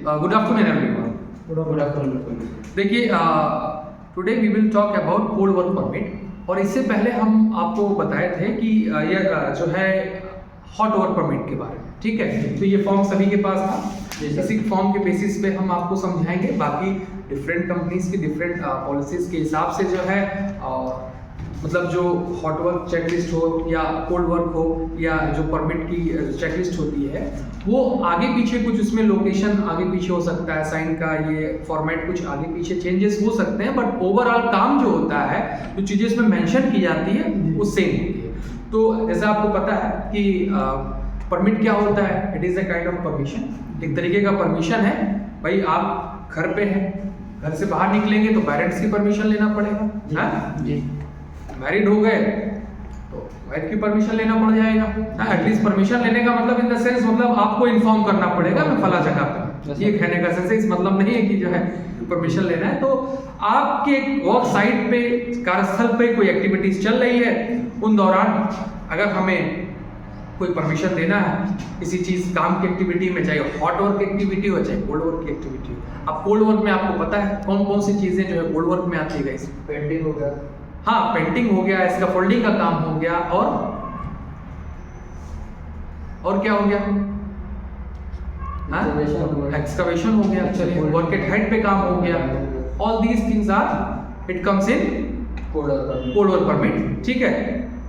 Good afternoon everyone. Good afternoon. देखिए, today we will talk about cold work permit. और इससे पहले हम आपको बताए थे कि ये जो है हॉट वर्क परमिट के बारे में, ठीक है। तो ये फॉर्म सभी के पास था, इसी फॉर्म के बेसिस पे हम आपको समझाएंगे। बाकी डिफरेंट कंपनीज की डिफरेंट पॉलिसीज के हिसाब से जो है मतलब जो हॉट वर्क चेकलिस्ट हो या कोल्ड वर्क हो या जो परमिट की चेकलिस्ट होती है वो आगे पीछे कुछ उसमें लोकेशन आगे पीछे हो सकता है, साइन का ये फॉर्मेट कुछ आगे पीछे चेंजेस हो सकते हैं, बट ओवरऑल काम जो होता है जो चीज़ें इसमें मेंशन की जाती है वो सेम होती है। तो जैसा आपको पता है कि परमिट क्या होता है, it is a kind of permission, एक तरीके का परमिशन है। भाई आप घर पे हैं, घर से बाहर निकलेंगे तो पेरेंट्स की परमिशन लेना पड़ेगा, हाँ जी। मैरिड हो गए तो वाइफ की परमिशन लेना पड़ जाएगा, एटलीस्ट परमिशन लेने का मतलब इन द सेंस मतलब आपको इन्फॉर्म करना पड़ेगा मैं फला जगह पे, ये कहने का सेंस है। इस मतलब नहीं है कि जो है परमिशन लेना है। तो आपके वर्क साइट पे कार्यस्थल पे कोई एक्टिविटीज चल रही है, उन दौरान अगर हमें कोई परमिशन देना है किसी चीज काम की एक्टिविटी में, चाहे हॉट वर्क एक्टिविटी हो चाहे कोल्ड वर्क की एक्टिविटी हो। अब कोल्ड वर्क में आपको पता है कौन कौन सी चीजें जो है कोल्ड वर्क में आती है गाइस? पेंटिंग हो गया, हाँ पेंटिंग हो गया, इसका फोल्डिंग का काम हो गया, और क्या हो गया? एक्सकवेशन हो गया, चलिए वर्क एट हाइट पे काम हो गया। All these things are it comes in cold work permit, ठीक है।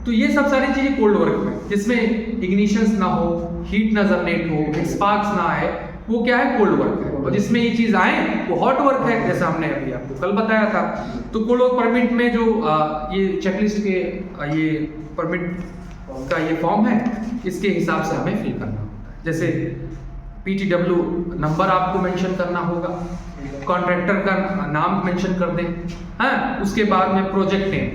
तो ये सब सारी चीजें कोल्ड वर्क में, जिसमें इग्निशंस ना हो, हीट ना जनरेट हो, स्पार्क्स ना आए, वो क्या है? कोल्ड वर्क है। और जिसमें ये चीज आए वो हॉट वर्क है, जैसा हमने अभी आपको कल बताया था। तो कोल्ड वर्क परमिट में जो ये चेकलिस्ट के ये परमिट का ये फॉर्म है, इसके हिसाब से हमें फिल करना होता है। जैसे PTW नंबर आपको मेंशन करना होगा, कॉन्ट्रैक्टर का नाम मेंशन कर दें, हाँ उसके बाद में प्रोजेक्ट नेम,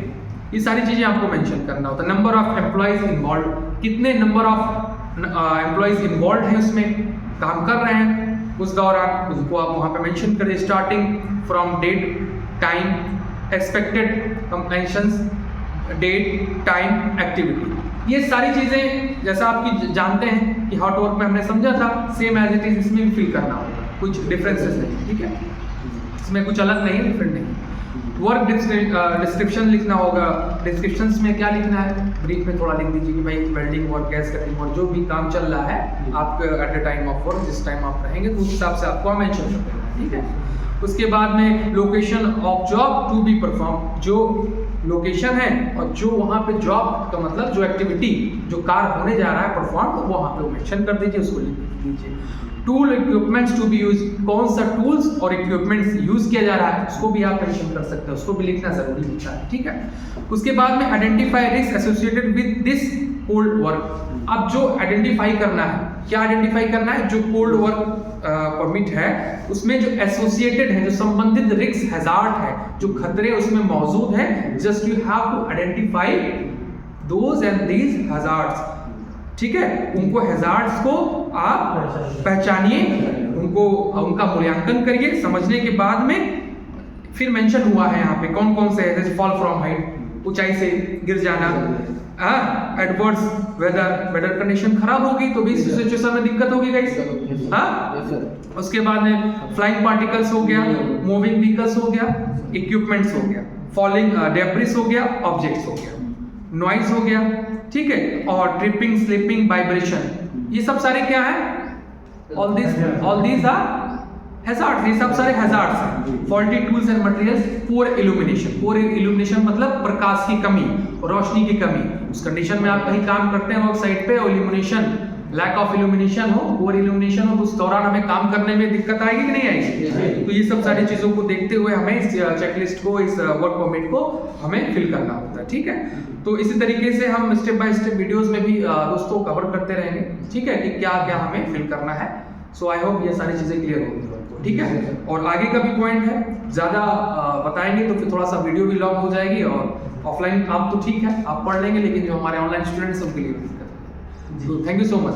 ये सारी चीजें आपको मेंशन करना होता है। नंबर ऑफ एम्प्लॉयज इन्वॉल्व, कितने नंबर ऑफ एम्प्लॉयज इन्वॉल्व हैं उसमें, काम कर रहे हैं उस दौरान, उसको आप वहाँ पे मेंशन करें। Starting from date, time, expected completions, date, time, activity, ये सारी चीज़ें जैसा आप जानते हैं कि हॉट वर्क में हमने समझा था, सेम एज इट इज इसमें भी फिल करना होगा, कुछ डिफरेंसेस नहीं, ठीक है, इसमें कुछ अलग नहीं, डिफरेंट नहीं। वर्क डिस्क्रिप्शन लिखना होगा। डिस्क्रिप्शंस में क्या लिखना है, ब्रीफ में थोड़ा लिख दीजिए कि भाई वेल्डिंग वर्क, गैस कटिंग और जो भी काम चल रहा है आप at the time of work, जिस टाइम आप रहेंगे तो उस हिसाब से आपको मेंशन कर देना है, ठीक है। उसके बाद में location of job to be perform, जो लोकेशन है और जो वहाँ पे जॉब का मतलब जो एक्टिविटी जो कार्य होने जा रहा है परफॉर्म, वो वहाँ पे मेंशन कर दीजिए, उसको लिख दीजिए। Tool equipments to be use, कौन सा टूल्स और इक्विपमेंट्स यूज किया जा रहा है उसको भी आप मेंशन कर सकते हैं, उसको भी लिखना जरूरी होता है, ठीक है। उसके बाद में identify risk associated with this cold work. अब जो आइडेंटिफाई करना है, क्या आइडेंटिफाई करना है? जो कोल्ड वर्क परमिट है उसमें जो एसोसिएटेड है, जो संबंधित रिस्क हैजार्ड है, जो खतरे उसमें मौजूद है, just you have to identify those and these hazards, ठीक है। उनको हैजार्ड्स को आप पहचानिए, उनको उनका मूल्यांकन करिए, समझने के बाद में फिर मेंशन हुआ है यहाँ पे कौन कौन से है, जैसे फॉल फ्रॉम हाइट, ऊंचाई से गिर जाना, एडवर्स वेदर कंडीशन खराब होगी तो भी इस सिचुएशन में दिक्कत होगी गाइस, हाँ। उसके बाद में फ्लाइंग पार्टिकल्स हो गया, मूविंग व्हीकल्स हो गया, इक्विपमेंट्स हो गया, फॉलिंग डेब्रिस हो गया, ऑब्जेक्ट्स हो गया, नॉइज हो गया, ठीक है, और ट्रिपिंग, स्लिपिंग, वाइब्रेशन, ये सब सारे क्या है? ऑल दीज आर हैजार्ड्स, ये सब सारे हैजार्ड्स हैं। Faulty tools and materials, poor illumination मतलब प्रकाश की कमी, रोशनी की कमी, उस कंडीशन में आप कहीं काम करते हैं वर्क साइट पे और इल्यूमिनेशन, लैक ऑफ इल्यूमिनेशन हो, पुअर इल्यूमिनेशन हो, तो उस दौरान हमें काम करने में दिक्कत आएगी कि नहीं आएगी? तो ये सब सारी चीजों को देखते हुए हमें इस चेकलिस्ट को, इस वर्क परमिट को हमें फिल करना होता है, ठीक है। तो इसी तरीके से हम स्टेप बाय स्टेप वीडियोस में भी दोस्तों कवर करते रहेंगे, ठीक है, कि क्या क्या हमें फिल करना है। सो आई होप ये सारी चीजें क्लियर होगी आपको, ठीक है। और आगे का भी पॉइंट है, ज्यादा बताएंगे तो फिर थोड़ा सा वीडियो भी लॉन्ग हो जाएगी, और ऑफलाइन आप तो ठीक है आप पढ़ लेंगे, लेकिन जो हमारे ऑनलाइन स्टूडेंट्स उनके लिए दिक्कत है। Thank you so much.